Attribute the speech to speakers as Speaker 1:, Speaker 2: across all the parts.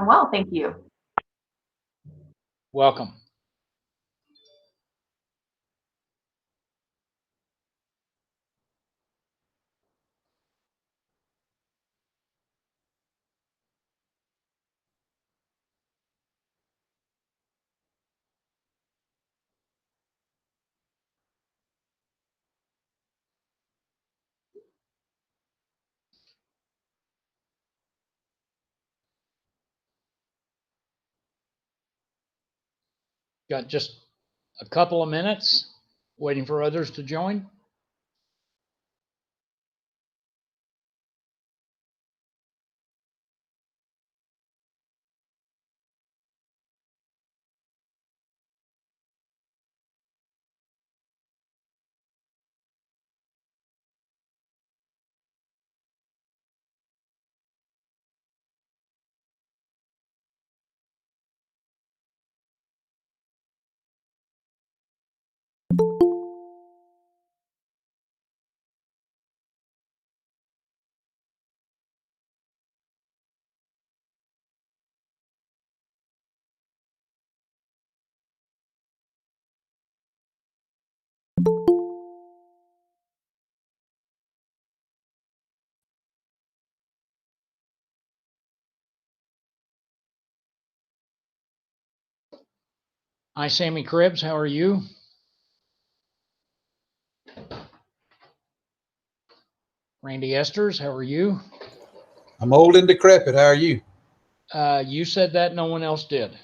Speaker 1: Well, thank you.
Speaker 2: Welcome. Got just a couple of minutes, waiting for others to join. Hi, Sammy Cribbs. How are you? Randy Esters, how are you?
Speaker 3: I'm old and decrepit. How are you?
Speaker 2: You said that, no one else did.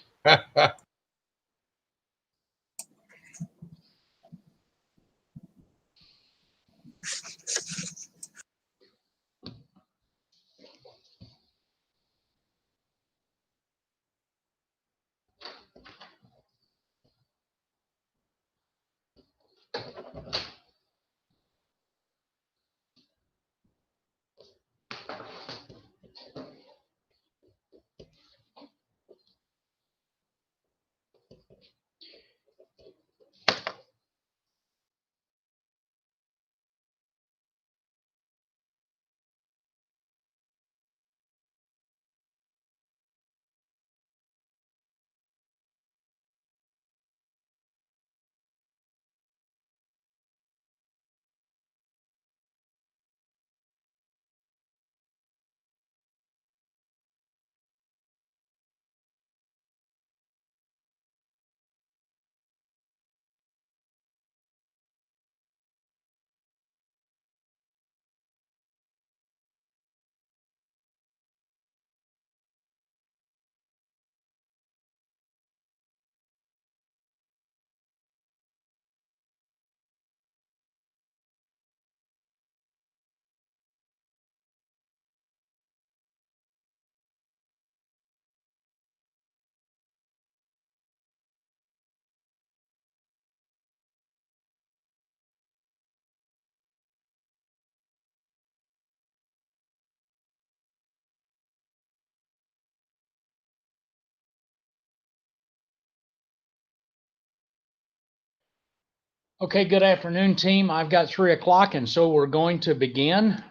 Speaker 2: Okay, good afternoon, team. I've got 3 o'clock, and so we're going to begin.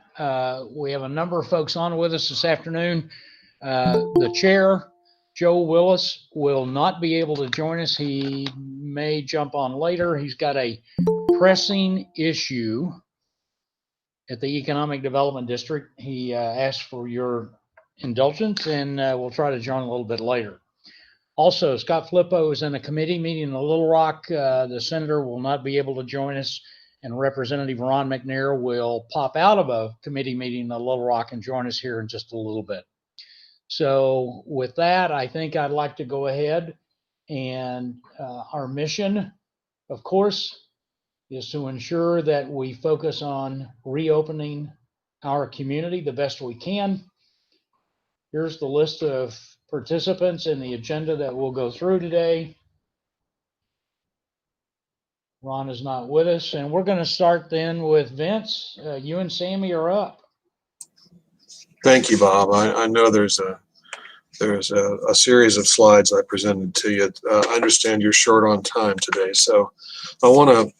Speaker 2: We have a number of folks on with us this afternoon. The chair, Joe Willis, will not be able to join us. He may jump on later. He's got a pressing issue at the Economic Development District. He asked for your indulgence, and we'll try to join a little bit later. Also, Scott Flippo is in a committee meeting in Little Rock. The senator will not be able to join us, and Representative Ron McNair will pop out of a committee meeting in Little Rock and join us here in just a little bit. So with that, I think I'd like to go ahead and our mission, of course, is to ensure that we focus on reopening our community the best we can. Here's the list of participants in the agenda that we'll go through today. Ron is not with us, and we're going to start then with Vince. You and Sammy are up.
Speaker 1: Thank you, Bob. I know there's a series of slides I presented to you. I understand you're short on time today, so I want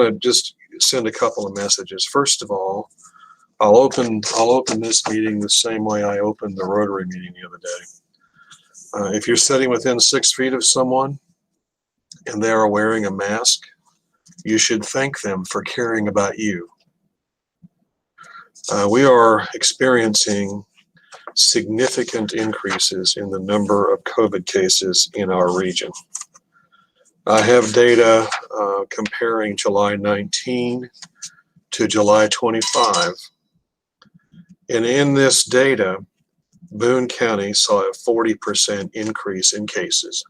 Speaker 1: to just send a couple of messages. First of all, I'll open this meeting the same way I opened the Rotary meeting the other day. If you're sitting within 6 feet of someone and they are wearing a mask, you should thank them for caring about you. We are experiencing significant increases in the number of COVID cases in our region. I have data comparing July 19 to July 25. And in this data, Boone County saw a 40% increase in cases.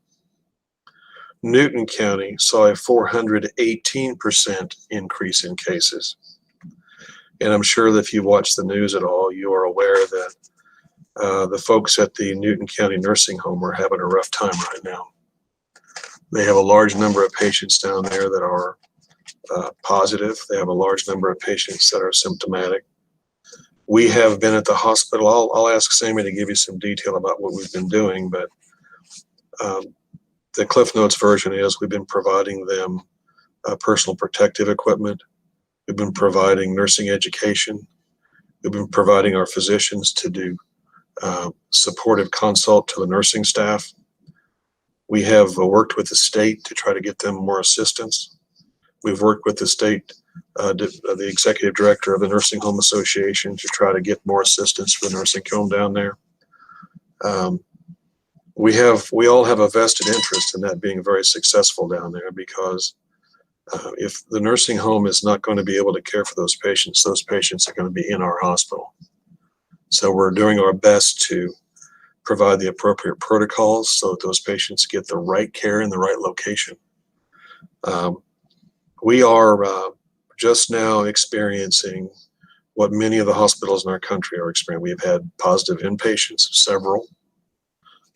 Speaker 1: Newton County saw a 418% increase in cases. And I'm sure that if you watch the news at all, you are aware that the folks at the Newton County Nursing Home are having a rough time right now. They have a large number of patients down there that are positive. They have a large number of patients that are symptomatic. We have been at the hospital. I'll ask Sammy to give you some detail about what we've been doing, but the Cliff Notes version is we've been providing them personal protective equipment. We've been providing nursing education. We've been providing our physicians to do supportive consult to the nursing staff. We have worked with the state to try to get them more assistance. We've worked with the state, the executive director of the Nursing Home Association, to try to get more assistance for the nursing home down there. We all have a vested interest in that being very successful down there, because if the nursing home is not going to be able to care for those patients are going to be in our hospital. So we're doing our best to provide the appropriate protocols so that those patients get the right care in the right location. We are just now experiencing what many of the hospitals in our country are experiencing. We have had positive inpatients, several.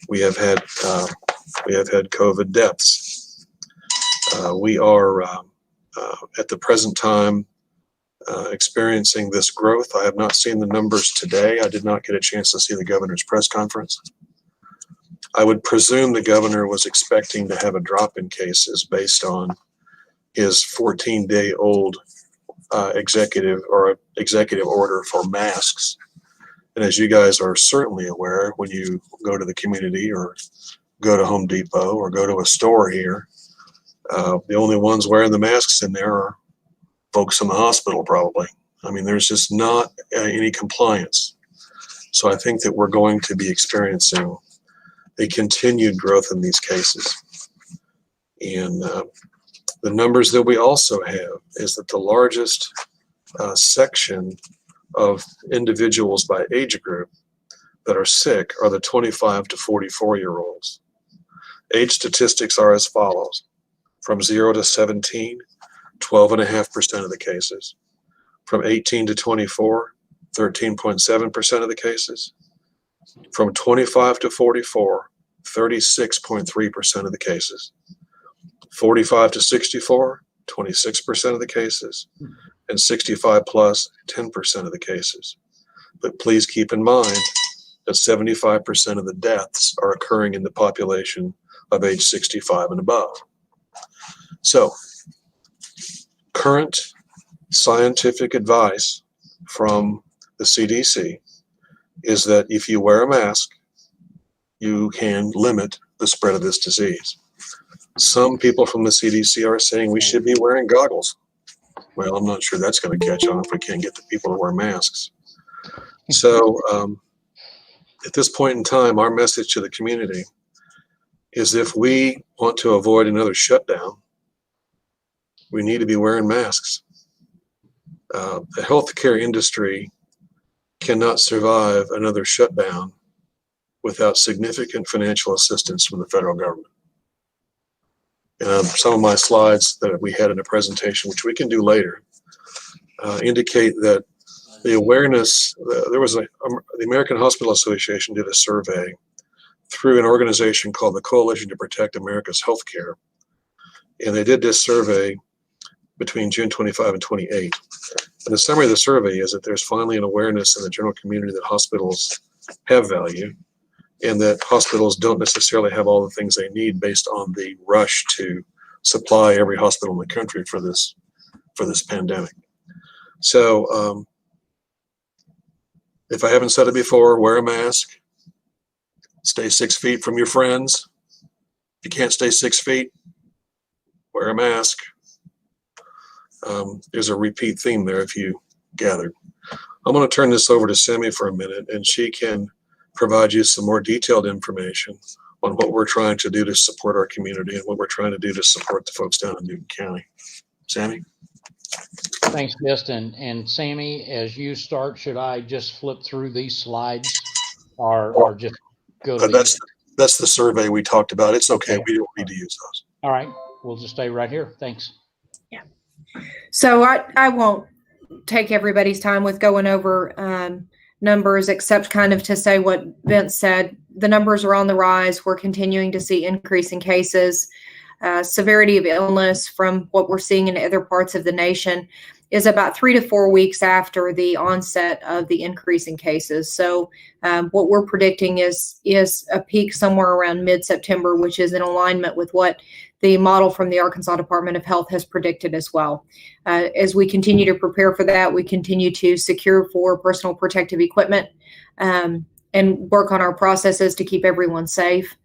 Speaker 1: We have had COVID deaths. We are at the present time experiencing this growth. I have not seen the numbers today. I did not get a chance to see the governor's press conference. I would presume the governor was expecting to have a drop in cases based on his 14-day-old executive order for masks. And as you guys are certainly aware, when you go to the community or go to Home Depot or go to a store here, the only ones wearing the masks in there are folks in the hospital, probably. I mean, there's just not any compliance. So I think that we're going to be experiencing a continued growth in these cases. And the numbers that we also have is that the largest section of individuals by age group that are sick are the 25 to 44-year-olds. Age statistics are as follows. From 0 to 17, 12.5% of the cases. From 18 to 24, 13.7% of the cases. From 25 to 44, 36.3% of the cases. 45 to 64, 26% of the cases. And 65 plus, 10% of the cases. But please keep in mind that 75% of the deaths are occurring in the population of age 65 and above. So current scientific advice from the CDC is that if you wear a mask, you can limit the spread of this disease. Some people from the CDC are saying we should be wearing goggles. Well, I'm not sure that's going to catch on if we can't get the people to wear masks. So at this point in time, our message to the community is if we want to avoid another shutdown, we need to be wearing masks. The healthcare industry cannot survive another shutdown without significant financial assistance from the federal government. Some of my slides that we had in a presentation, which we can do later, indicate that the awareness, the American Hospital Association did a survey through an organization called the Coalition to Protect America's Healthcare. And they did this survey between June 25 and 28. And the summary of the survey is that there's finally an awareness in the general community that hospitals have value and that hospitals don't necessarily have all the things they need based on the rush to supply every hospital in the country for this pandemic. So if I haven't said it before, wear a mask, stay 6 feet from your friends. If you can't stay 6 feet, wear a mask. There's a repeat theme there if you gathered. I'm going to turn this over to Sammy for a minute, and she can provide you some more detailed information on what we're trying to do to support our community and what we're trying to do to support the folks down in Newton County. Sammy?
Speaker 2: Thanks, Gist. And Sammy, as you start, should I just flip through these slides or just go to
Speaker 1: that's the survey we talked about. It's okay.
Speaker 2: Okay.
Speaker 1: We don't need to use those.
Speaker 2: All right. We'll just stay right here. Thanks.
Speaker 4: So I won't take everybody's time with going over numbers, except kind of to say what Vince said. The numbers are on the rise. We're continuing to see increase in cases. Severity of illness from what we're seeing in other parts of the nation is about 3 to 4 weeks after the onset of the increase in cases. So what we're predicting is a peak somewhere around mid-September, which is in alignment with what the model from the Arkansas Department of Health has predicted as well. As we continue to prepare for that, we continue to secure for personal protective equipment and work on our processes to keep everyone safe.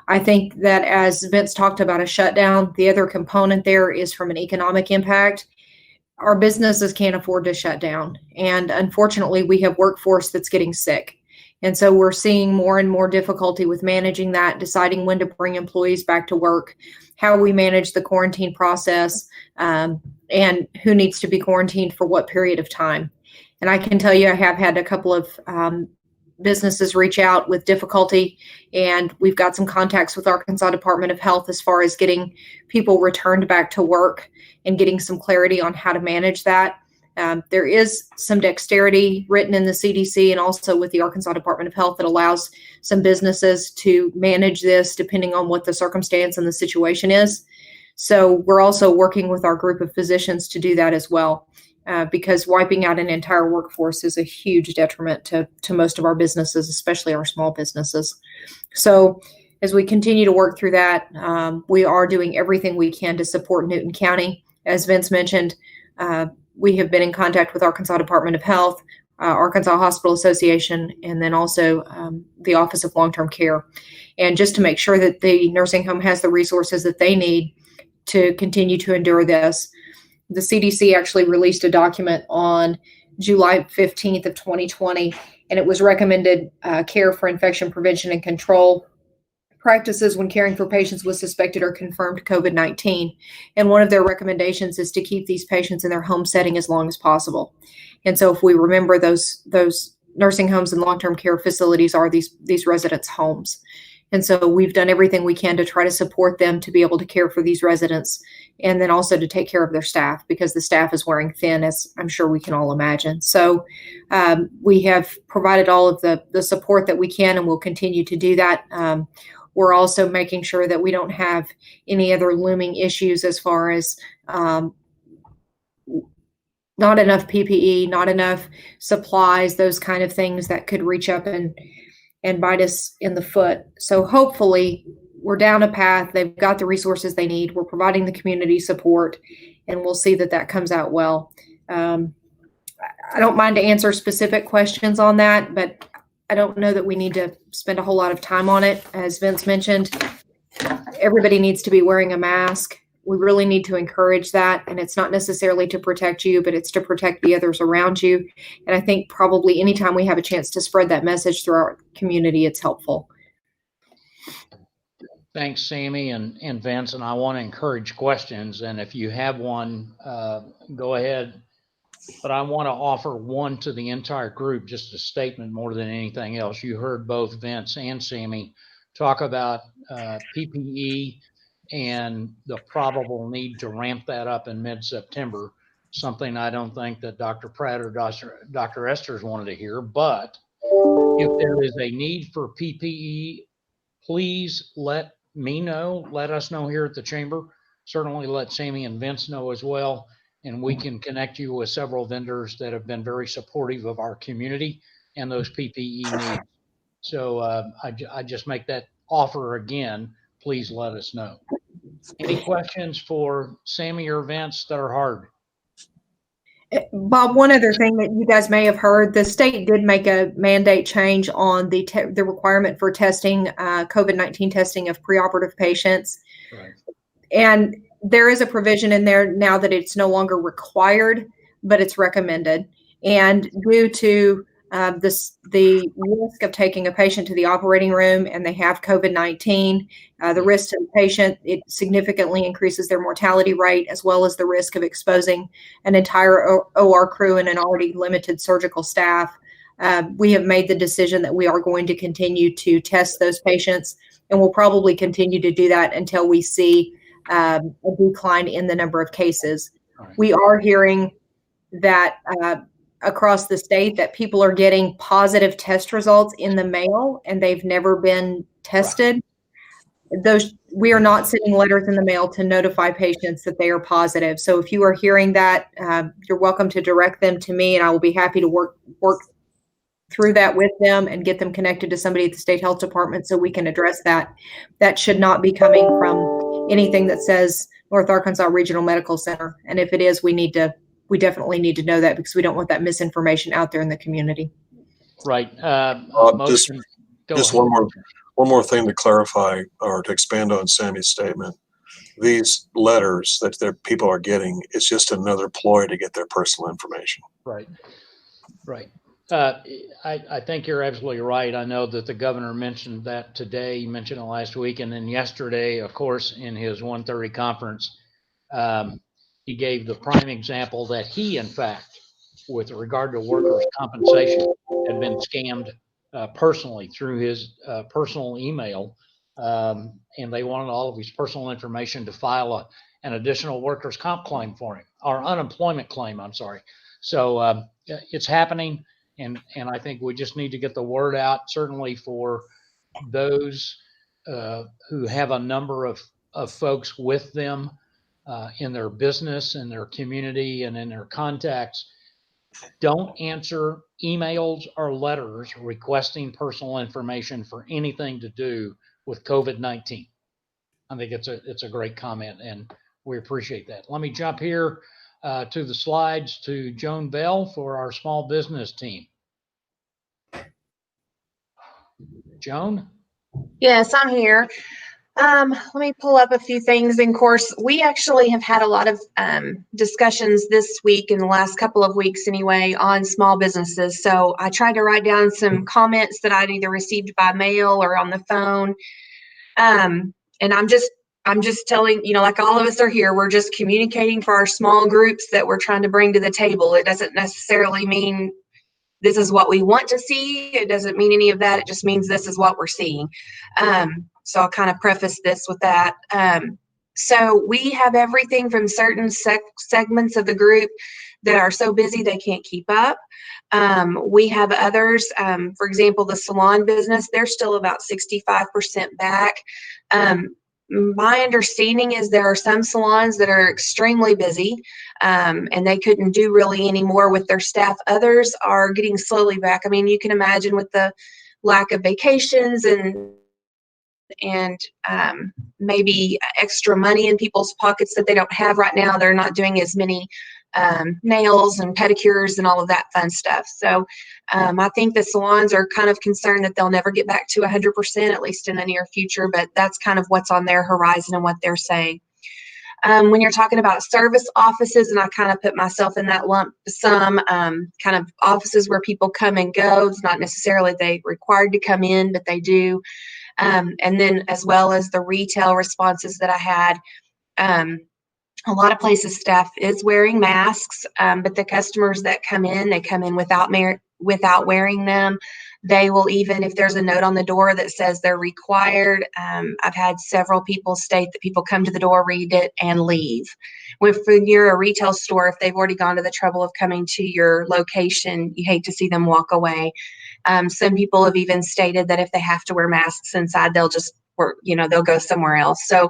Speaker 4: I think that as Vince talked about a shutdown, the other component there is from an economic impact. Our businesses can't afford to shut down. And unfortunately, we have workforce that's getting sick. And so we're seeing more and more difficulty with managing that, deciding when to bring employees back to work, how we manage the quarantine process, and who needs to be quarantined for what period of time. And I can tell you, I have had a couple of businesses reach out with difficulty, and we've got some contacts with Arkansas Department of Health as far as getting people returned back to work and getting some clarity on how to manage that. There is some dexterity written in the CDC and also with the Arkansas Department of Health that allows some businesses to manage this depending on what the circumstance and the situation is. So we're also working with our group of physicians to do that as well, because wiping out an entire workforce is a huge detriment to most of our businesses, especially our small businesses. So as we continue to work through that, we are doing everything we can to support Newton County. As Vince mentioned, we have been in contact with Arkansas Department of Health, Arkansas Hospital Association, and then also the Office of Long-Term Care. And just to make sure that the nursing home has the resources that they need to continue to endure this. The CDC actually released a document on July 15th of 2020, and it was recommended care for infection prevention and control practices when caring for patients with suspected or confirmed COVID-19. And one of their recommendations is to keep these patients in their home setting as long as possible. And so if we remember, those nursing homes and long-term care facilities are these residents' homes. And so we've done everything we can to try to support them to be able to care for these residents, and then also to take care of their staff, because the staff is wearing thin, as I'm sure we can all imagine. So we have provided all of the support that we can, and we'll continue to do that. We're also making sure that we don't have any other looming issues as far as not enough PPE, not enough supplies, those kind of things that could reach up and bite us in the foot. So hopefully we're down a path. They've got the resources they need. We're providing the community support, and we'll see that that comes out well. I don't mind to answer specific questions on that, but I don't know that we need to spend a whole lot of time on it. As Vince mentioned, everybody needs to be wearing a mask. We really need to encourage that. And it's not necessarily to protect you, but it's to protect the others around you. And I think probably anytime we have a chance to spread that message through our community, it's helpful.
Speaker 2: Thanks, Sammy and Vince. And I want to encourage questions. And if you have one, go ahead. But I want to offer one to the entire group, just a statement more than anything else. You heard both Vince and Sammy talk about PPE and the probable need to ramp that up in mid-September, something I don't think that Dr. Pratt or Dr. Esters wanted to hear. But if there is a need for PPE, please let me know, let us know here at the chamber. Certainly let Sammy and Vince know as well. And we can connect you with several vendors that have been very supportive of our community and those PPE needs. So I just make that offer again. Please let us know. Any questions for Sammy or Vince that are hard?
Speaker 4: Bob, one other thing that you guys may have heard, the state did make a mandate change on the requirement for testing, COVID-19 testing of preoperative patients.
Speaker 2: Right.
Speaker 4: And there is a provision in there now that it's no longer required, but it's recommended. And due to the risk of taking a patient to the operating room and they have COVID-19, the risk to the patient, it significantly increases their mortality rate, as well as the risk of exposing an entire OR crew and an already limited surgical staff. We have made the decision that we are going to continue to test those patients, and we'll probably continue to do that until we see a decline in the number of cases.
Speaker 2: Right.
Speaker 4: We are hearing that across the state that people are getting positive test results in the mail and they've never been tested. Right. We are not sending letters in the mail to notify patients that they are positive. So if you are hearing that, you're welcome to direct them to me, and I will be happy to work through that with them and get them connected to somebody at the state health department so we can address that. That should not be coming from anything that says North Arkansas Regional Medical Center. And if it is, we definitely need to know that, because we don't want that misinformation out there in the community.
Speaker 2: Right.
Speaker 1: Just one more thing to clarify or to expand on Sammy's statement. These letters that their people are getting, it's just another ploy to get their personal information.
Speaker 2: Right. Right. I think you're absolutely right. I know that the governor mentioned that today. He mentioned it last week. And then yesterday, of course, in his 1:30 conference, he gave the prime example that he, in fact, with regard to workers' compensation, had been scammed personally through his personal email. And they wanted all of his personal information to file an additional workers' comp claim for him, or unemployment claim, I'm sorry. So it's happening. And I think we just need to get the word out, certainly for those who have a number of folks with them in their business, in their community, and in their contacts. Don't answer emails or letters requesting personal information for anything to do with COVID-19. I think it's a great comment, and we appreciate that. Let me jump here to the slides to Joan Bell for our small business team. Joan?
Speaker 5: Yes, I'm here. Let me pull up a few things. And of course, we actually have had a lot of discussions this week, in the last couple of weeks anyway, on small businesses. So I tried to write down some comments that I'd either received by mail or on the phone. And I'm just telling, like all of us are here, we're just communicating for our small groups that we're trying to bring to the table. It doesn't necessarily mean this is what we want to see. It doesn't mean any of that. It just means this is what we're seeing. So I'll kind of preface this with that. So we have everything from certain segments of the group that are so busy they can't keep up. We have others, for example, the salon business, they're still about 65% back. My understanding is there are some salons that are extremely busy, and they couldn't do really any more with their staff. Others are getting slowly back. I mean, you can imagine with the lack of vacations and and maybe extra money in people's pockets that they don't have right now. They're not doing as many nails and pedicures and all of that fun stuff. So I think the salons are kind of concerned that they'll never get back to 100%, at least in the near future, but that's kind of what's on their horizon and what they're saying. When you're talking about service offices, and I kind of put myself in that lump sum, kind of offices where people come and go. It's not necessarily they required to come in, but they do. And then as well as the retail responses that I had, a lot of places staff is wearing masks, but the customers that come in, they come in without wearing them. They will, even if there's a note on the door that says they're required. I've had several people state that people come to the door, read it, and leave. When you're a retail store, if they've already gone to the trouble of coming to your location, you hate to see them walk away. Some people have even stated that if they have to wear masks inside, they'll just work, they'll go somewhere else. So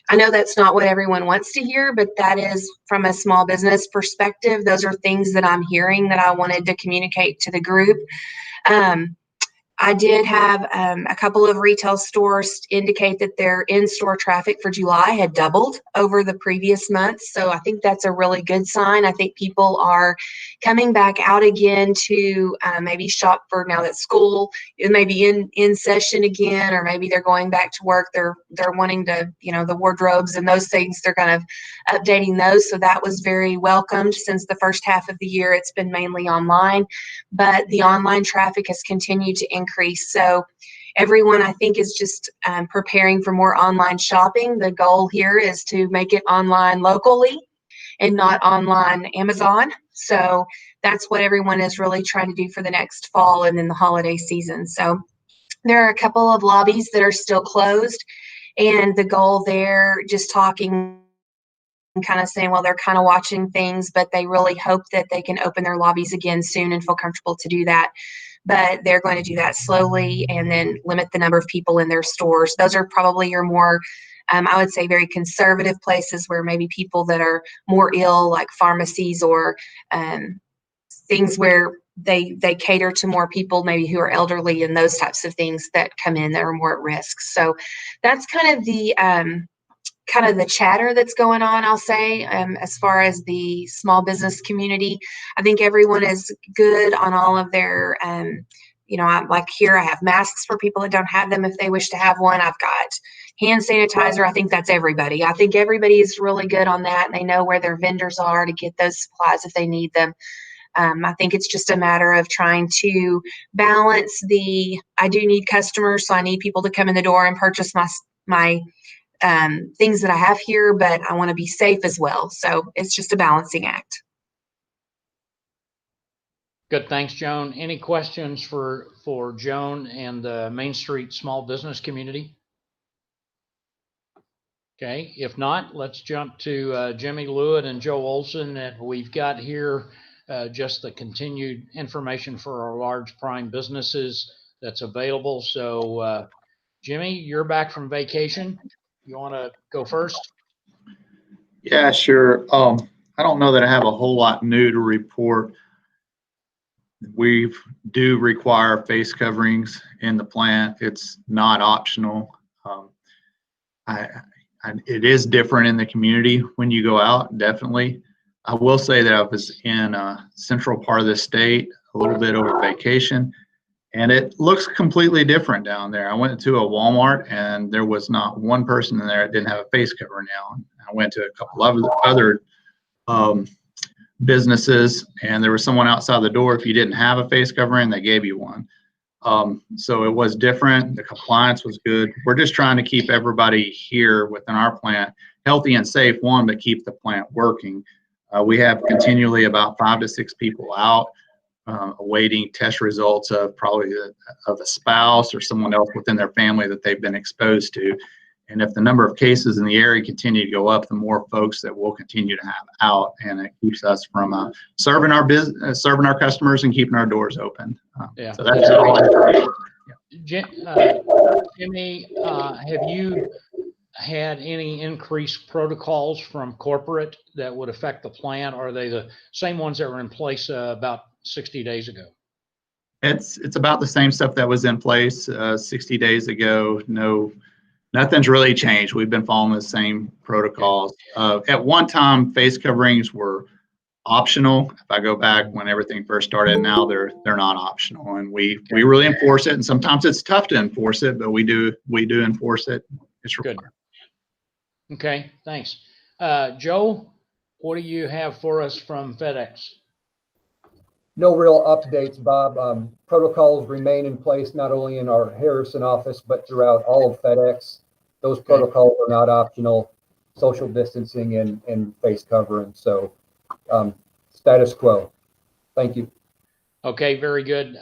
Speaker 5: I know that's not what everyone wants to hear, but that is from a small business perspective. Those are things that I'm hearing that I wanted to communicate to the group. I did have a couple of retail stores indicate that their in-store traffic for July had doubled over the previous month. So I think that's a really good sign. I think people are coming back out again to maybe shop for, now that school is maybe in session again, or maybe they're going back to work. They're wanting to, the wardrobes and those things, they're kind of updating those. So that was very welcomed. Since the first half of the year, it's been mainly online, but the online traffic has continued to increase. So everyone, I think, is just preparing for more online shopping. The goal here is to make it online locally and not online Amazon. So that's what everyone is really trying to do for the next fall and then the holiday season. So there are a couple of lobbies that are still closed, and the goal there, just talking and kind of saying, well, they're kind of watching things, but they really hope that they can open their lobbies again soon and feel comfortable to do that. But they're going to do that slowly and then limit the number of people in their stores. Those are probably your more, I would say, very conservative places where maybe people that are more ill, like pharmacies or things where they cater to more people maybe who are elderly and those types of things that come in that are more at risk. So that's kind of the chatter that's going on, I'll say, as far as the small business community. I think everyone is good on all of their, like here I have masks for people that don't have them if they wish to have one. I've got hand sanitizer. I think that's everybody. I think everybody is really good on that, and they know where their vendors are to get those supplies if they need them. I think it's just a matter of trying to balance I do need customers, so I need people to come in the door and purchase my things that I have here, but I want to be safe as well. So it's just a balancing act.
Speaker 2: Good. Thanks, Joan. Any questions for Joan and the Main Street small business community? Okay. If not, let's jump to Jimmy Lewitt and Joe Olson. And we've got here just the continued information for our large prime businesses that's available. So Jimmy, you're back from vacation. You want to go first?
Speaker 6: Yeah, sure. I don't know that I have a whole lot new to report. We do require face coverings in the plant. It's not optional. It is different in the community when you go out, definitely. I will say that I was in a central part of the state a little bit over vacation, and it looks completely different down there. I went to a Walmart and there was not one person in there that didn't have a face covering now. I went to a couple of other businesses, and there was someone outside the door. If you didn't have a face covering, they gave you one. So it was different. The compliance was good. We're just trying to keep everybody here within our plant healthy and safe, one, but keep the plant working. We have continually about 5 to 6 people out awaiting test results of probably of a spouse or someone else within their family that they've been exposed to. And if the number of cases in the area continue to go up, the more folks that we'll continue to have out, and it keeps us from serving our business, serving our customers, and keeping our doors open.
Speaker 2: Yeah.
Speaker 6: So that's all.
Speaker 2: Jimmy, have you had any increased protocols from corporate that would affect the plant? Or are they the same ones that were in place about 60 days ago?
Speaker 6: It's about the same stuff that was in place 60 days ago. No Nothing's really changed. We've been following the same protocols. At one time, face coverings were optional. If I go back when everything first started, now they're not optional, and we really enforce it. And sometimes it's tough to enforce it, but we do enforce it. It's
Speaker 2: Good.
Speaker 6: required.
Speaker 2: Okay, thanks. Joe, what do you have for us from FedEx?
Speaker 7: No real updates, Bob. Protocols remain in place not only in our Harrison office, but throughout all of FedEx. Those protocols are not optional, social distancing and face covering. So status quo. Thank you.
Speaker 2: Okay, very good.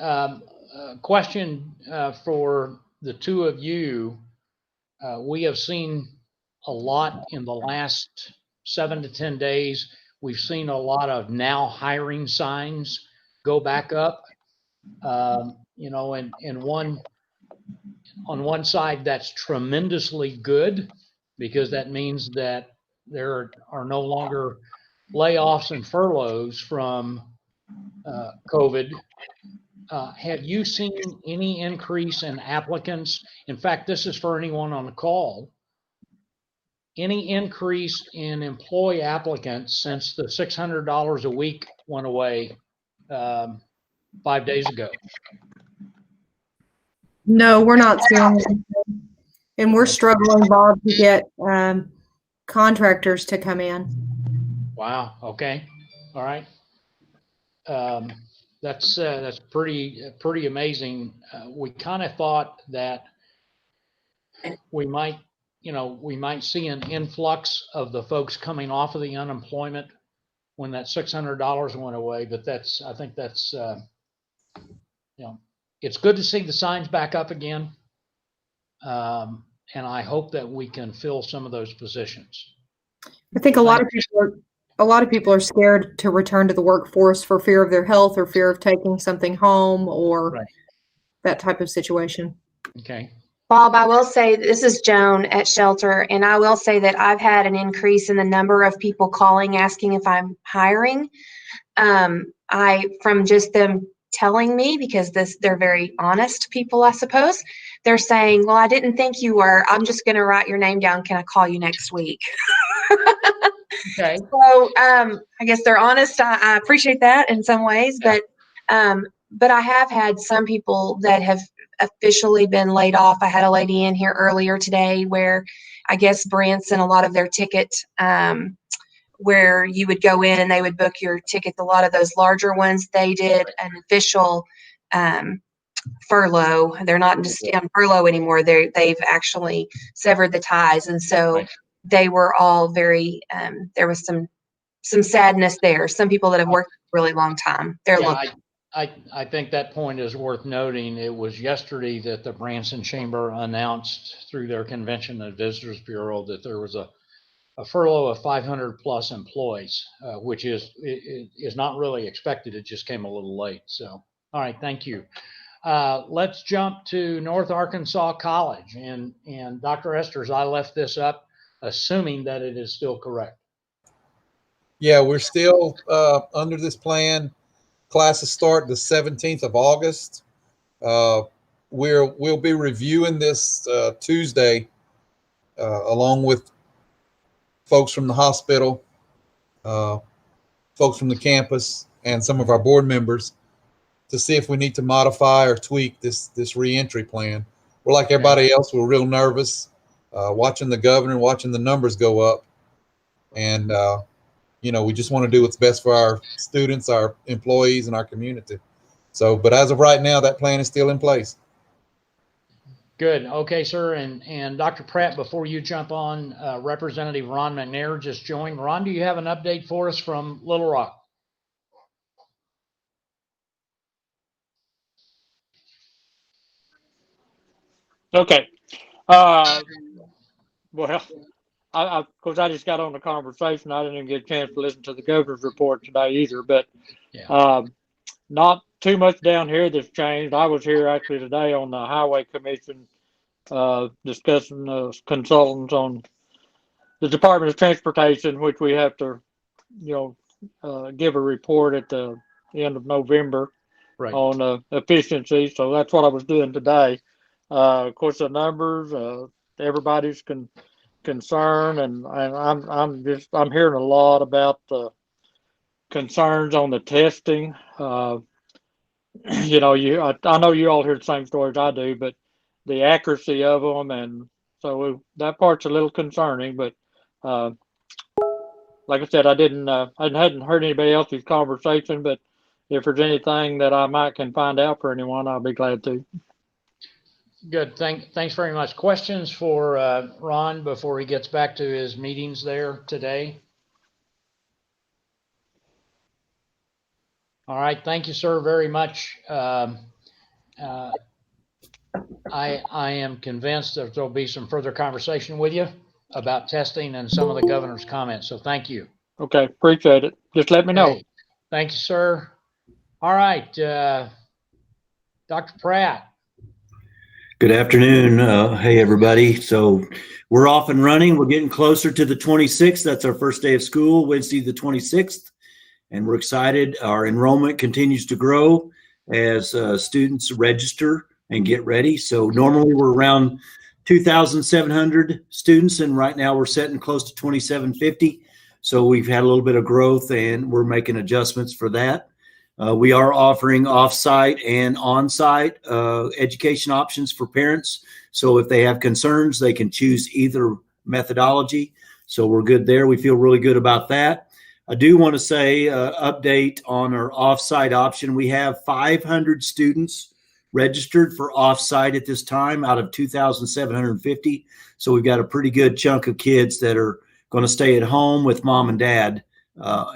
Speaker 2: Question for the two of you. We have seen a lot in the last 7 to 10 days. We've seen a lot of now hiring signs go back up. You know, and on one side, that's tremendously good because that means that there are no longer layoffs and furloughs from COVID. Have you seen any increase in applicants? In fact, this is for anyone on the call. Any increase in employee applicants since the $600 a week went away 5 days ago?
Speaker 4: No, we're not seeing it. And we're struggling, Bob, to get contractors to come in.
Speaker 2: Wow. Okay. All right. That's pretty amazing. We kind of thought that we might see an influx of the folks coming off of the unemployment when that $600 went away, but I think that's it's good to see the signs back up again. And I hope that we can fill some of those positions.
Speaker 4: I think a lot of people are scared to return to the workforce for fear of their health or fear of taking something home or that type of situation.
Speaker 2: Okay.
Speaker 5: Bob, I will say, this is Joan at Shelter, and I will say that I've had an increase in the number of people calling asking if I'm hiring. From just them telling me, because they're very honest people, I suppose. They're saying, well, I didn't think you were. I'm just going to write your name down. Can I call you next week?
Speaker 2: Okay.
Speaker 5: So I guess they're honest. I appreciate that in some ways, but I have had some people that have officially been laid off. I had a lady in here earlier today where I guess Branson, a lot of their ticket, where you would go in and they would book your ticket. A lot of those larger ones, they did an official furlough. They're not just on furlough anymore. They've actually severed the ties, and so they were all very. There was some sadness there. Some people that have worked a really long time. They're looking.
Speaker 2: I think that point is worth noting. It was yesterday that the Branson Chamber announced through their Convention and Visitors Bureau that there was a furlough of 500 plus employees, which is not really expected. It just came a little late. So, all right, thank you. Let's jump to North Arkansas College. And Dr. Esters, I left this up assuming that it is still correct.
Speaker 3: Yeah, we're still under this plan. Classes start the 17th of August. We'll be reviewing this Tuesday along with folks from the hospital, folks from the campus, and some of our board members to see if we need to modify or tweak this reentry plan. We're like everybody else. We're real nervous, watching the governor, watching the numbers go up, and we just want to do what's best for our students, our employees, and our community. So, but as of right now, that plan is still in place.
Speaker 2: Good. Okay, sir. And Dr. Pratt, before you jump on, Representative Ron McNair just joined. Ron, do you have an update for us from Little Rock?
Speaker 8: Okay. Well, of course, I just got on the conversation. I didn't even get a chance to listen to the governor's report today either, but not too much down here that's changed. I was here actually today on the Highway Commission discussing the consultants on the Department of Transportation, which we have to, give a report at the end of November on efficiency. So that's what I was doing today. Of course, the numbers, everybody's concern, and I'm hearing a lot about the concerns on the testing. You know, I know you all hear the same stories I do, but the accuracy of them, and so that part's a little concerning. But like I said, I hadn't heard anybody else's conversation, but if there's anything that I can find out for anyone, I'll be glad to.
Speaker 2: Good. Thanks very much. Questions for Ron before he gets back to his meetings there today? All right. Thank you, sir, very much. I am convinced that there'll be some further conversation with you about testing and some of the governor's comments. So thank you.
Speaker 8: Okay. Appreciate it. Just let me know.
Speaker 2: Okay. Thank you, sir. All right. Dr. Pratt.
Speaker 9: Good afternoon. Hey, everybody. So we're off and running. We're getting closer to the 26th. That's our first day of school, Wednesday, the 26th. And we're excited. Our enrollment continues to grow as students register and get ready. So normally we're around 2,700 students, and right now we're sitting close to 2,750. So we've had a little bit of growth, and we're making adjustments for that. We are offering off-site and on-site education options for parents. So if they have concerns, they can choose either methodology. So we're good there. We feel really good about that. I do want to say update on our off-site option. We have 500 students registered for off-site at this time out of 2,750. So we've got a pretty good chunk of kids that are going to stay at home with mom and dad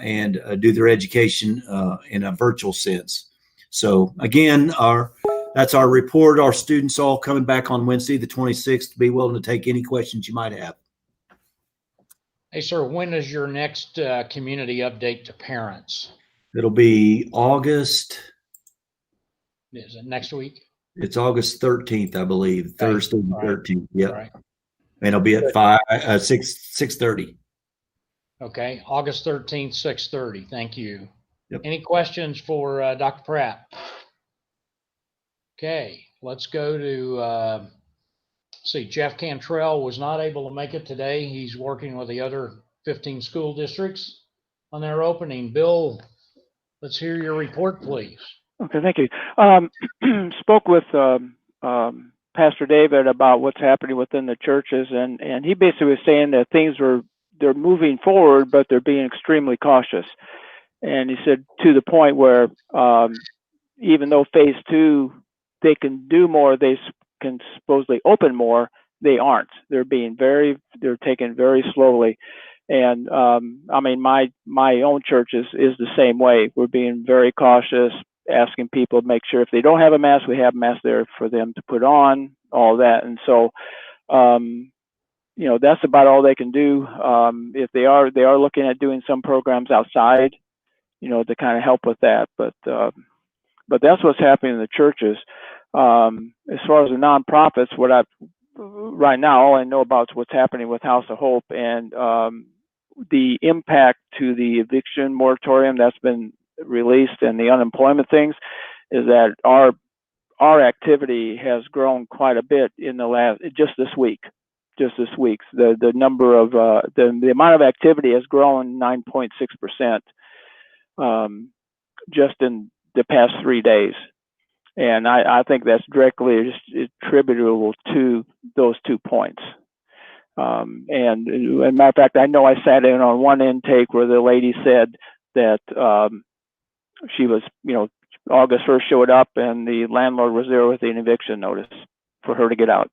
Speaker 9: and do their education in a virtual sense. So again, that's our report. Our students all coming back on Wednesday, the 26th, to be willing to take any questions you might have.
Speaker 2: Hey, sir, when is your next community update to parents?
Speaker 9: It'll be August.
Speaker 2: Is it next week?
Speaker 9: It's August 13th, I believe. Okay. Thursday the 13th. Yep.
Speaker 2: All right.
Speaker 9: And it'll be at 6:30.
Speaker 2: Okay, August 13th, 6:30. Thank you.
Speaker 9: Yep.
Speaker 2: Any questions for Dr. Pratt? Okay, let's go to see. Jeff Cantrell was not able to make it today. He's working with the other 15 school districts on their opening. Bill, let's hear your report, please.
Speaker 10: Okay, thank you. Spoke with Pastor David about what's happening within the churches, and he basically was saying that they're moving forward, but they're being extremely cautious. And he said to the point where even though phase 2, they can do more, they can supposedly open more, they aren't. They're taken very slowly. And I mean, my own church is the same way. We're being very cautious, asking people to make sure if they don't have a mask, we have a mask there for them to put on, all that. And so, you know, that's about all they can do. If they are looking at doing some programs outside, you know, to kind of help with that. But that's what's happening in the churches. As far as the nonprofits, right now, all I know about is what's happening with House of Hope and the impact to the eviction moratorium that's been released and the unemployment things is that our activity has grown quite a bit in just this week. The number of the amount of activity has grown 9.6% just in the past 3 days. And I think that's directly attributable to those 2 points. And as a matter of fact, I know I sat in on one intake where the lady said that she was, you know, August 1st showed up and the landlord was there with an eviction notice for her to get out.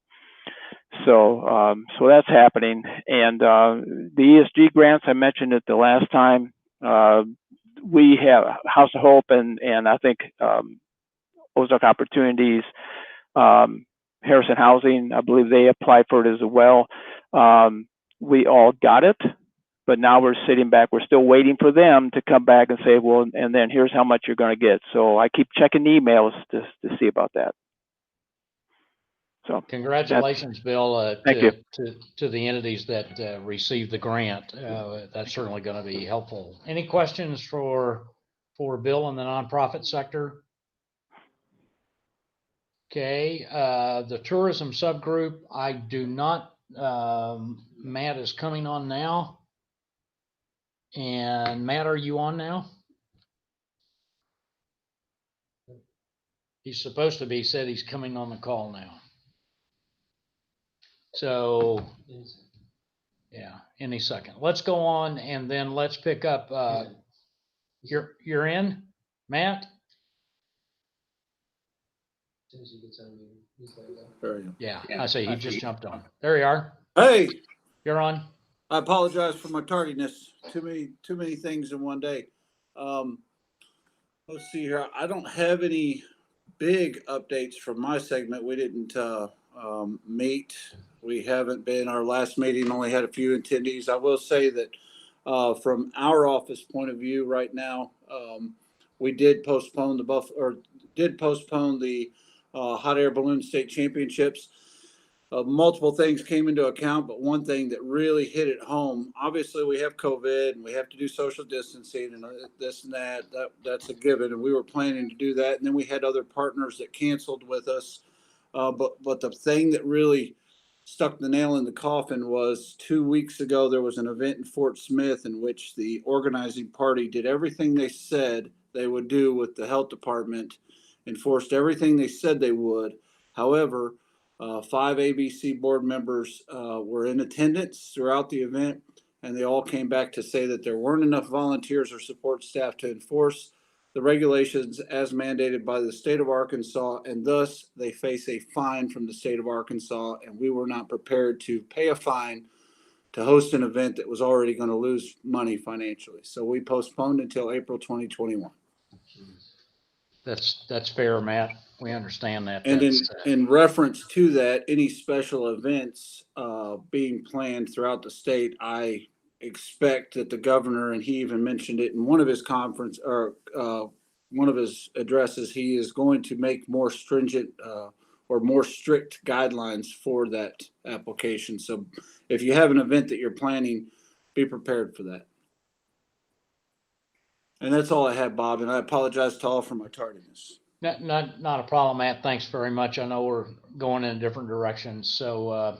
Speaker 10: So that's happening. And the ESG grants, I mentioned it the last time. We have House of Hope and I think Ozark Opportunities, Harrison Housing, I believe they applied for it as well. We all got it, but now we're sitting back. We're still waiting for them to come back and say, well, and then here's how much you're going to get. So I keep checking emails to see about that. So
Speaker 2: congratulations, Bill,
Speaker 10: thank you.
Speaker 2: to the entities that received the grant. That's certainly going to be helpful. Any questions for Bill in the nonprofit sector? Okay, the tourism subgroup, I do not Matt is coming on now. And Matt, are you on now? He's supposed to be, said he's coming on the call now. So, yeah, any second. Let's go on and then let's pick up, you're in, Matt? Yeah, I say he just jumped on. There you are.
Speaker 11: Hey,
Speaker 2: You're on.
Speaker 11: I apologize for my tardiness. Too many things in one day. Let's see here. I don't have any big updates from my segment. We didn't meet. We haven't been. Our last meeting only had a few attendees. I will say that from our office point of view, right now, we did postpone the hot air balloon state championships. Multiple things came into account, but one thing that really hit it home, obviously we have COVID and we have to do social distancing and this and that. That's a given. And we were planning to do that. And then we had other partners that canceled with us. But the thing that really stuck the nail in the coffin was 2 weeks ago, there was an event in Fort Smith in which the organizing party did everything they said they would do with the health department, enforced everything they said they would. However, 5 ABC board members were in attendance throughout the event, and they all came back to say that there weren't enough volunteers or support staff to enforce the regulations as mandated by the state of Arkansas, and thus they face a fine from the state of Arkansas, and we were not prepared to pay a fine to host an event that was already going to lose money financially. So we postponed until April 2021.
Speaker 2: That's fair, Matt. We understand that.
Speaker 11: And in reference to that, any special events being planned throughout the state, I expect that the governor, and he even mentioned it in one of his conference or one of his addresses, he is going to make more stringent or more strict guidelines for that application. So if you have an event that you're planning, be prepared for that. And that's all I had, Bob, and I apologize to all for my tardiness.
Speaker 2: Not a problem, Matt. Thanks very much. I know we're going in different directions. So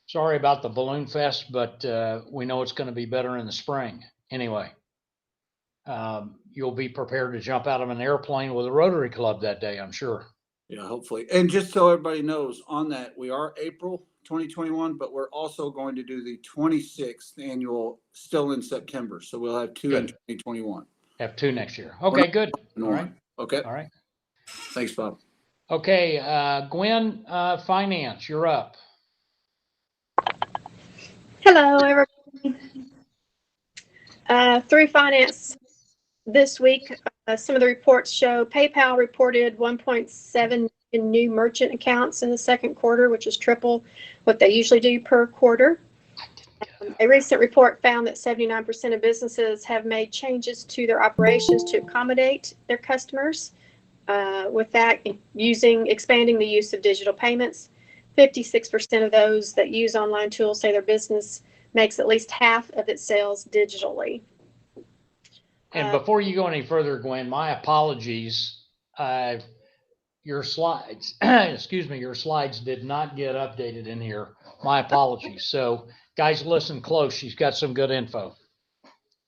Speaker 2: sorry about the Balloon Fest, but we know it's going to be better in the spring. Anyway, you'll be prepared to jump out of an airplane with a Rotary Club that day, I'm sure.
Speaker 11: Yeah, hopefully. And just so everybody knows on that, we are April 2021, but we're also going to do the 26th annual still in September. So we'll have two in 2021.
Speaker 2: Have two next year. Okay, good. All right.
Speaker 11: Okay.
Speaker 2: All right.
Speaker 11: Thanks, Bob.
Speaker 2: Okay, Gwen, Finance, you're up.
Speaker 12: Hello, everybody. Through Finance this week, some of the reports show PayPal reported 1.7 million new merchant accounts in the second quarter, which is triple what they usually do per quarter. A recent report found that 79% of businesses have made changes to their operations to accommodate their customers. With that, expanding the use of digital payments. 56% of those that use online tools say their business makes at least half of its sales digitally.
Speaker 2: And before you go any further, Gwen, my apologies. Your slides, excuse me, your slides did not get updated in here. My apologies. So guys, listen close. She's got some good info.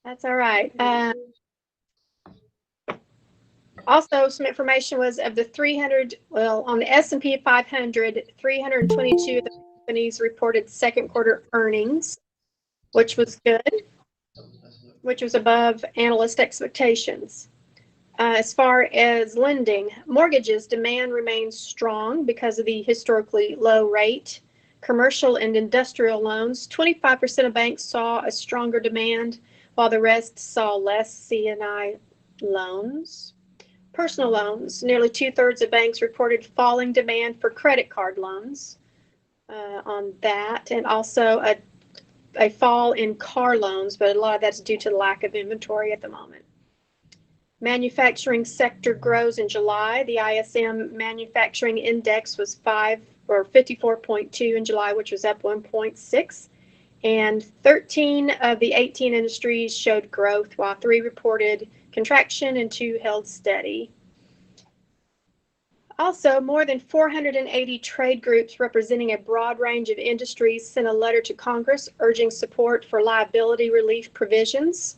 Speaker 12: That's all right. Also, some information was of the 300, well, on the S&P 500, 322 of the companies reported second quarter earnings, which was good, which was above analyst expectations. As far as lending, mortgages demand remains strong because of the historically low rate. Commercial and industrial loans, 25% of banks saw a stronger demand, while the rest saw less C&I loans. Personal loans, nearly 2/3 of banks reported falling demand for credit card loans on that, and also a fall in car loans, but a lot of that's due to the lack of inventory at the moment. Manufacturing sector grows in July. The ISM manufacturing index was 54.2 in July, which was up 1.6. And 13 of the 18 industries showed growth, while 3 reported contraction and 2 held steady. Also, more than 480 trade groups representing a broad range of industries sent a letter to Congress urging support for liability relief provisions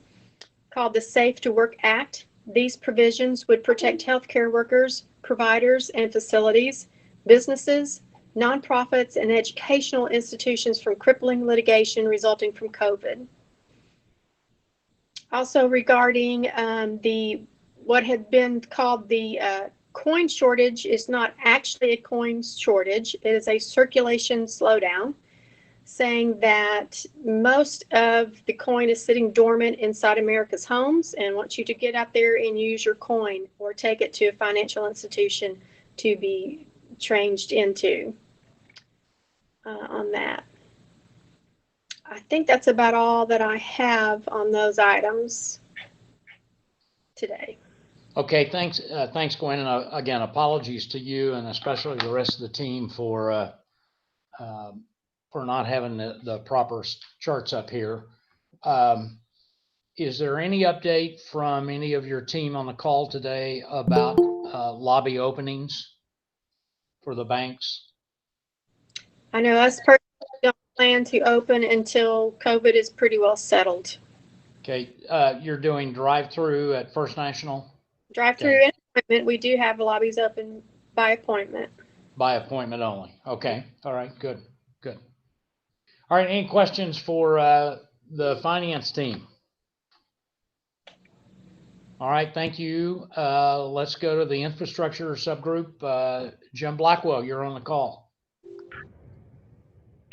Speaker 12: called the Safe to Work Act. These provisions would protect healthcare workers, providers and facilities, businesses, nonprofits, and educational institutions from crippling litigation resulting from COVID. Also regarding what had been called the coin shortage is not actually a coin shortage. It is a circulation slowdown, saying that most of the coin is sitting dormant inside America's homes and wants you to get out there and use your coin or take it to a financial institution to be changed into on that. I think that's about all that I have on those items today.
Speaker 2: Okay, thanks, Gwen. And again, apologies to you and especially the rest of the team for not having the proper charts up here. Is there any update from any of your team on the call today about lobby openings for the banks?
Speaker 12: I know us personally don't plan to open until COVID is pretty well settled.
Speaker 2: Okay, you're doing drive-through at First National?
Speaker 12: Drive-through
Speaker 2: Okay.
Speaker 12: and appointment. We do have lobbies open by appointment.
Speaker 2: By appointment only. Okay. All right. Good. Good. All right. Any questions for the finance team? All right. Thank you. Let's go to the infrastructure subgroup. Jim Blackwell, you're on the call.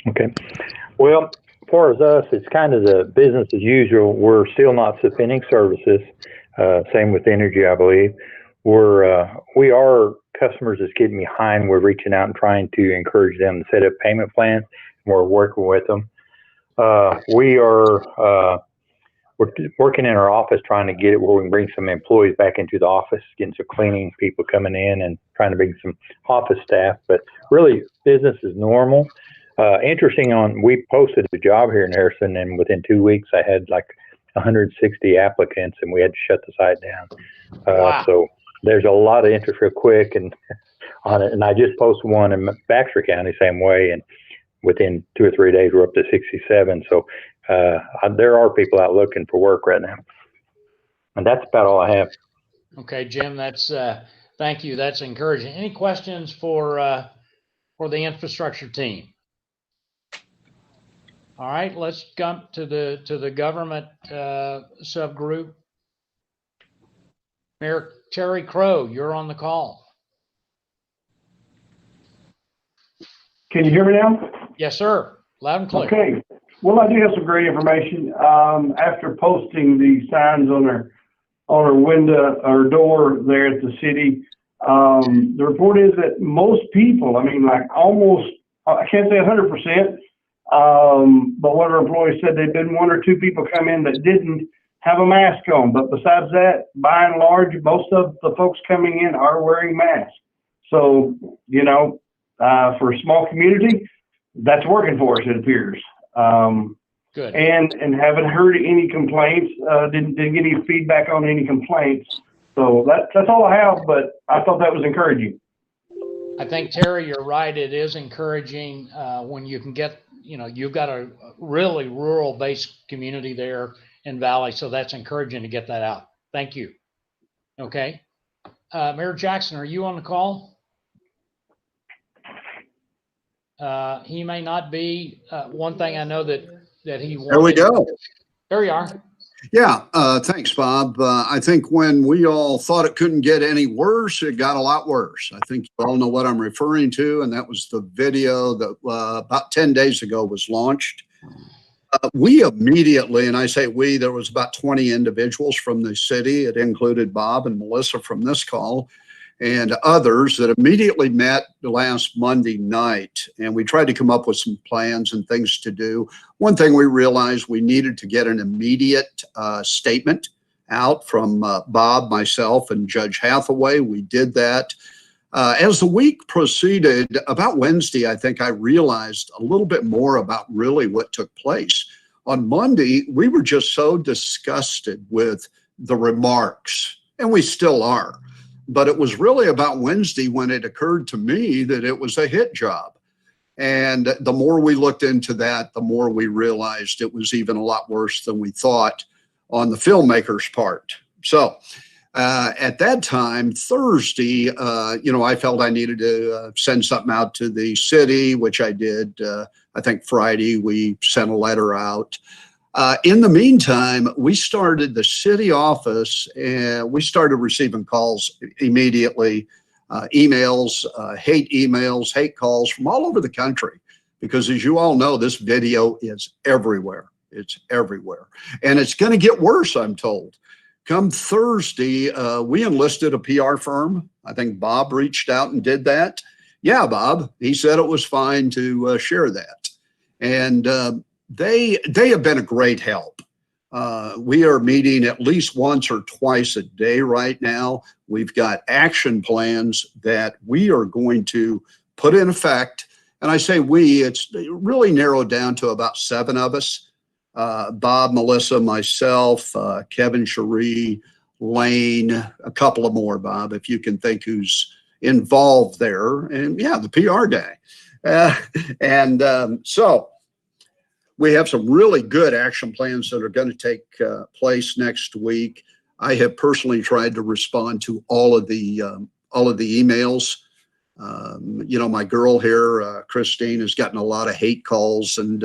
Speaker 13: Okay. Well, as far as us, it's kind of the business as usual. We're still not suspending services. Same with energy, I believe. We are customers that's getting behind. We're reaching out and trying to encourage them to set up payment plans. We're working with them. We're working in our office trying to get it where we can bring some employees back into the office, getting some cleaning people coming in and trying to bring some office staff. But really, business is normal. Interesting we posted a job here in Harrison, and within 2 weeks, I had like 160 applicants, and we had to shut the site down.
Speaker 2: Wow.
Speaker 13: So there's a lot of interest real quick and on it. And I just posted one in Baxter County, same way, and within 2 or 3 days, we're up to 67. So there are people out looking for work right now. And that's about all I have.
Speaker 2: Okay, Jim, that's thank you. That's encouraging. Any questions for the infrastructure team? All right, let's jump to the government subgroup. Mayor Terry Crow, you're on the call.
Speaker 14: Can you hear me now?
Speaker 2: Yes, sir. Loud and clear.
Speaker 14: Okay. Well, I do have some great information. After posting the signs on our window or door there at the city, the report is that most people, I mean, like almost, I can't say 100%, but one of our employees said there'd been 1 or 2 people come in that didn't have a mask on. But besides that, by and large, most of the folks coming in are wearing masks. So, you know, for a small community, that's working for us, it appears.
Speaker 2: Good.
Speaker 14: And haven't heard any complaints, didn't get any feedback on any complaints. So that's all I have, but I thought that was encouraging.
Speaker 2: I think, Terry, you're right. It is encouraging when you can get, you know, you've got a really rural-based community there in Valley, so that's encouraging to get that out. Thank you. Okay. Mayor Jackson, are you on the call? He may not be. One thing I know that he wanted.
Speaker 15: There we go.
Speaker 2: There you are.
Speaker 15: Yeah, thanks, Bob. I think when we all thought it couldn't get any worse, it got a lot worse. I think you all know what I'm referring to, and that was the video that about 10 days ago was launched. We immediately, and I say we, there was about 20 individuals from the city. It included Bob and Melissa from this call and others that immediately met last Monday night. And we tried to come up with some plans and things to do. One thing we realized we needed to get an immediate statement out from Bob, myself, and Judge Hathaway. We did that. As the week proceeded, about Wednesday, I think I realized a little bit more about really what took place. On Monday, we were just so disgusted with the remarks, and we still are. but it was really about Wednesday when it occurred to me that it was a hit job. And the more we looked into that, the more we realized it was even a lot worse than we thought on the filmmaker's part. So at that time, Thursday, I felt I needed to send something out to the city, which I did. I think Friday we sent a letter out. In the meantime, we started the city office and we started receiving calls immediately, emails, hate calls from all over the country. Because as you all know, this video is everywhere. It's everywhere. And it's going to get worse, I'm told. Come Thursday, we enlisted a PR firm. I think Bob reached out and did that. Yeah, Bob, he said it was fine to share that. And they have been a great help. We are meeting at least once or twice a day right now. We've got action plans that we are going to put in effect. And I say we, it's really narrowed down to about 7 of us. Bob, Melissa, myself, Kevin, Cherie, Lane, a couple of more, Bob, if you can think who's involved there. And yeah, the PR guy. So we have some really good action plans that are going to take place next week. I have personally tried to respond to all of the emails. My girl here, Christine, has gotten a lot of hate calls, and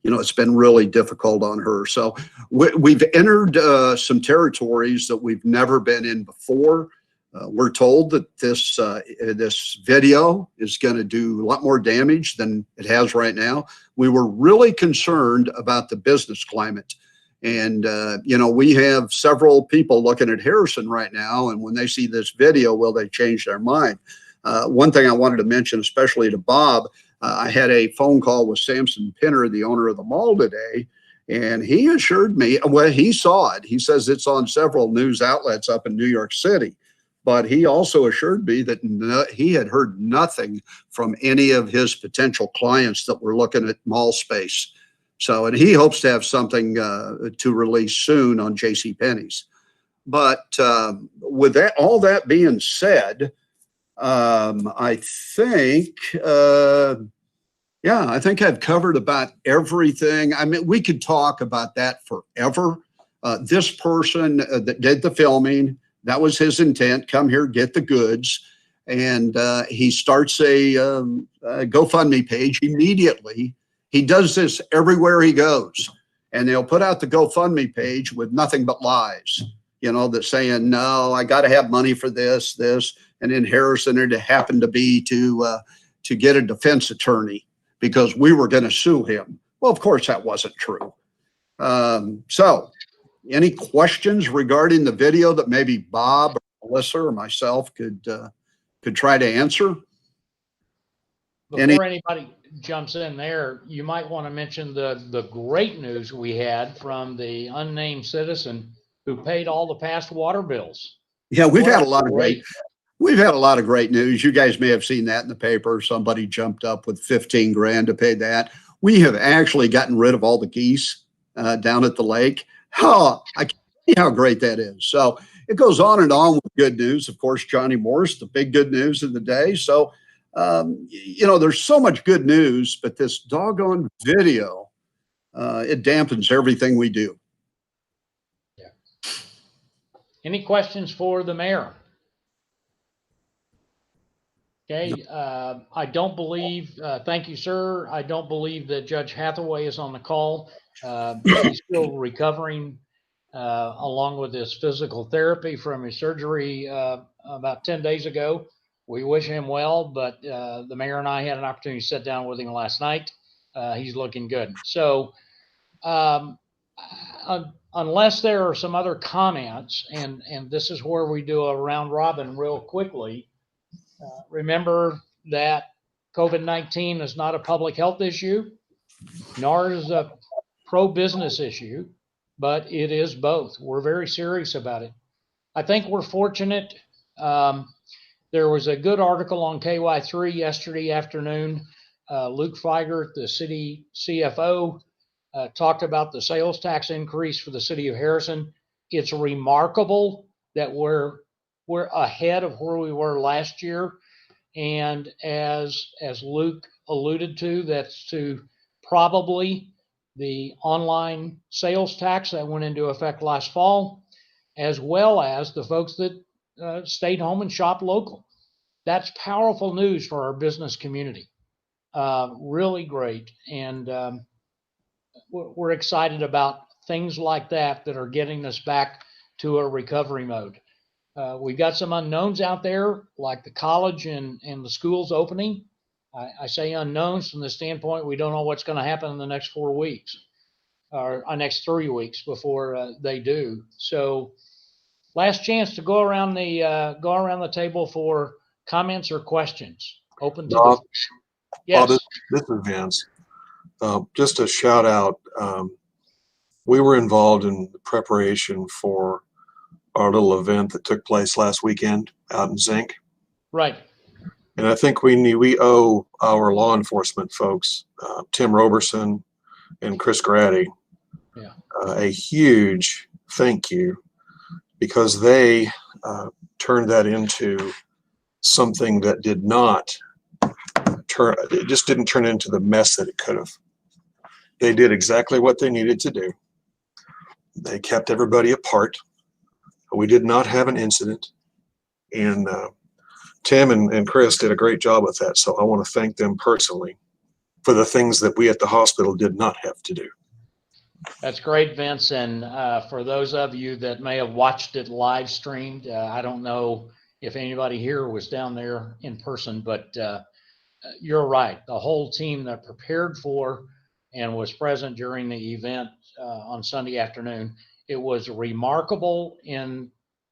Speaker 15: it's been really difficult on her. So we've entered some territories that we've never been in before. We're told that this video is going to do a lot more damage than it has right now. We were really concerned about the business climate. And, we have several people looking at Harrison right now. And when they see this video, will they change their mind? One thing I wanted to mention, especially to Bob, I had a phone call with Samson Pinner, the owner of the mall today, and he assured me, well, he saw it. He says it's on several news outlets up in New York City, but he also assured me that he had heard nothing from any of his potential clients that were looking at mall space. So, and he hopes to have something to release soon on JCPenney's. But with that, all that being said, I think I've covered about everything. I mean, we could talk about that forever. This person that did the filming, that was his intent, come here, get the goods. And he starts a GoFundMe page immediately. He does this everywhere he goes. And they'll put out the GoFundMe page with nothing but lies, that's saying, no, I got to have money for this. And in Harrison, it happened to be to get a defense attorney because we were going to sue him. Well, of course, that wasn't true. So any questions regarding the video that maybe Bob or Melissa or myself could try to answer?
Speaker 2: Before anybody jumps in there, you might want to mention the great news we had from the unnamed citizen who paid all the past water bills.
Speaker 15: Yeah, we've had a lot of great news. You guys may have seen that in the paper. Somebody jumped up with 15 grand to pay that. We have actually gotten rid of all the geese down at the lake. I can't see how great that is. So it goes on and on with good news. Of course, Johnny Morris, the big good news of the day. So, there's so much good news, but this doggone video, it dampens everything we do.
Speaker 2: Yeah. Any questions for the mayor? Okay, I don't believe, thank you, sir. I don't believe that Judge Hathaway is on the call. He's still recovering along with his physical therapy from his surgery about 10 days ago. We wish him well, but the mayor and I had an opportunity to sit down with him last night. He's looking good. So unless there are some other comments, and this is where we do a round robin real quickly, remember that COVID-19 is not a public health issue, nor is a pro-business issue, but it is both. We're very serious about it. I think we're fortunate. There was a good article on KY3 yesterday afternoon. Luke Feigert, the city CFO, talked about the sales tax increase for the city of Harrison. It's remarkable that we're we're ahead of where we were last year. And as Luke alluded to, that's to probably the online sales tax that went into effect last fall, as well as the folks that stayed home and shopped local. That's powerful news for our business community. Really great. And we're excited about things like that are getting us back to a recovery mode. We've got some unknowns out there, like the college and the schools opening. I say unknowns from the standpoint we don't know what's going to happen in the next 4 weeks or next 3 weeks before they do. So, last chance to go around the table for comments or questions. Open to
Speaker 1: Bob,
Speaker 2: yes.
Speaker 1: Bob, this is Vince. Just a shout out. We were involved in the preparation for our little event that took place last weekend out in Zinc.
Speaker 2: Right.
Speaker 1: And I think we owe our law enforcement folks, Tim Roberson and Chris Grady, a huge thank you, because they turned that into something that did not it just didn't turn into the mess that it could have. They did exactly what they needed to do. They kept everybody apart. We did not have an incident. And Tim and Chris did a great job with that. So I want to thank them personally for the things that we at the hospital did not have to do.
Speaker 2: That's great, Vince. And for those of you that may have watched it live streamed, I don't know if anybody here was down there in person, but you're right. The whole team that prepared for and was present during the event on Sunday afternoon, it was remarkable in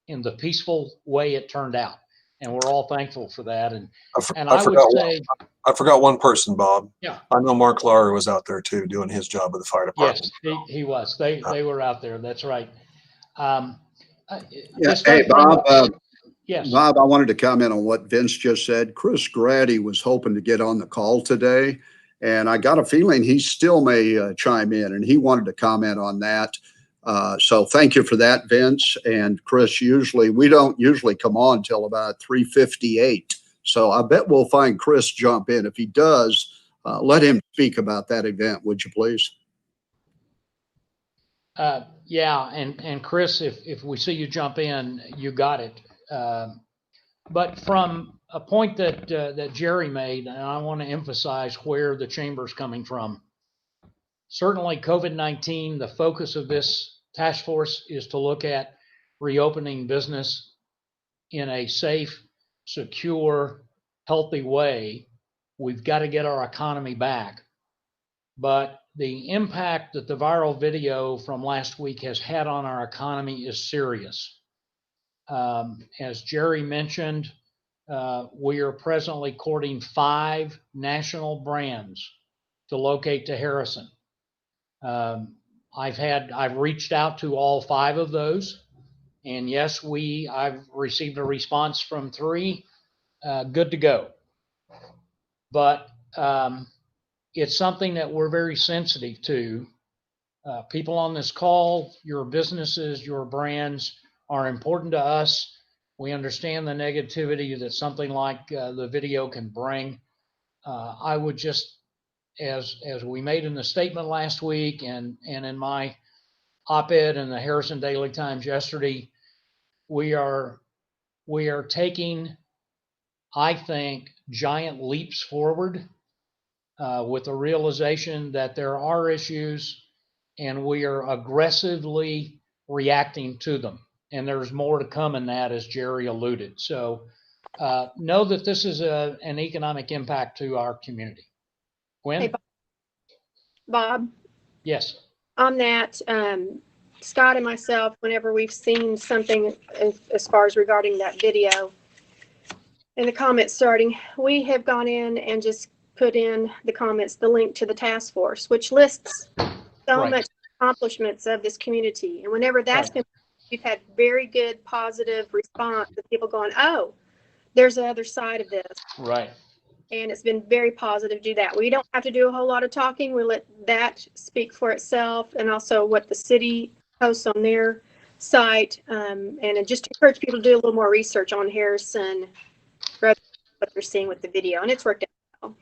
Speaker 2: the peaceful way it turned out. And we're all thankful for that. And
Speaker 1: I forgot one person, Bob.
Speaker 2: Yeah.
Speaker 1: I know Mark Laurie was out there too, doing his job with the fire department.
Speaker 2: Yes, he was. They were out there. That's right.
Speaker 15: Hey, Bob.
Speaker 2: Yes.
Speaker 15: Bob, I wanted to comment on what Vince just said. Chris Grady was hoping to get on the call today, and I got a feeling he still may chime in, and he wanted to comment on that. So thank you for that, Vince. And Chris, we don't usually come on till about 3:58. So I bet we'll find Chris jump in. If he does, let him speak about that event, would you please?
Speaker 2: Yeah, and Chris, if we see you jump in, you got it. But from a point that Jerry made, and I want to emphasize where the chamber's coming from. Certainly COVID-19, the focus of this task force is to look at reopening business in a safe, secure, healthy way. We've got to get our economy back. But the impact that the viral video from last week has had on our economy is serious. As Jerry mentioned, we are presently courting 5 national brands to locate to Harrison. I've reached out to all 5 of those, and yes, I've received a response from 3, good to go. But it's something that we're very sensitive to. People on this call, your businesses, your brands are important to us. We understand the negativity that something like the video can bring. I would just, as we made in the statement last week and in my op-ed in the Harrison Daily Times yesterday, we are taking, I think, giant leaps forward with the realization that there are issues, and we are aggressively reacting to them. And there's more to come in that, as Jerry alluded. So know that this is an economic impact to our community. Gwen?
Speaker 12: Hey, Bob.
Speaker 2: Yes.
Speaker 12: On that, Scott and myself, whenever we've seen something as far as regarding that video and the comments starting, we have gone in and just put in the comments the link to the task force, which lists so much accomplishments of this community. And whenever that's been, we've had very good positive response of people going, oh, there's the other side of this.
Speaker 2: Right.
Speaker 12: And it's been very positive to do that. We don't have to do a whole lot of talking. We let that speak for itself, and also what the city posts on their site, and just to encourage people to do a little more research on Harrison, rather than what they're seeing with the video, and it's worked out well.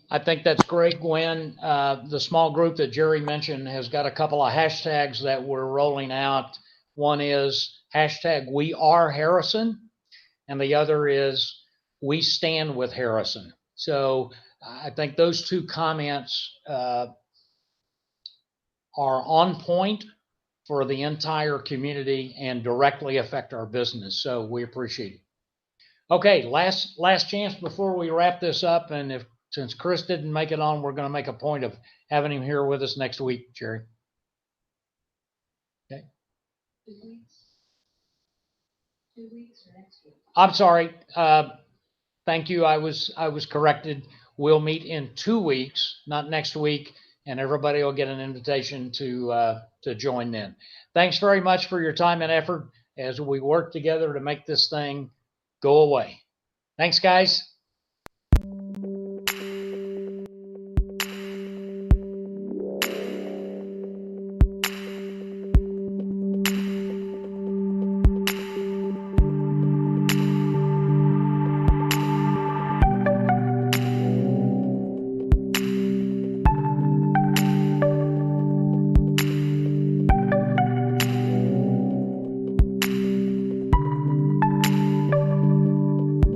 Speaker 2: I think that's great, Gwen. The small group that Jerry mentioned has got a couple of hashtags that we're rolling out. One is hashtag We Are Harrison, and the other is We Stand with Harrison. So I think those two comments are on point for the entire community and directly affect our business. So we appreciate it. Okay, last chance before we wrap this up. And since Chris didn't make it on, we're going to make a point of having him here with us next week, Jerry. Okay.
Speaker 16: 2 weeks. 2 weeks or next week?
Speaker 2: I'm sorry. Thank you. I was corrected. We'll meet in 2 weeks, not next week, and everybody will get an invitation to join then. Thanks very much for your time and effort as we work together to make this thing go away. Thanks, guys.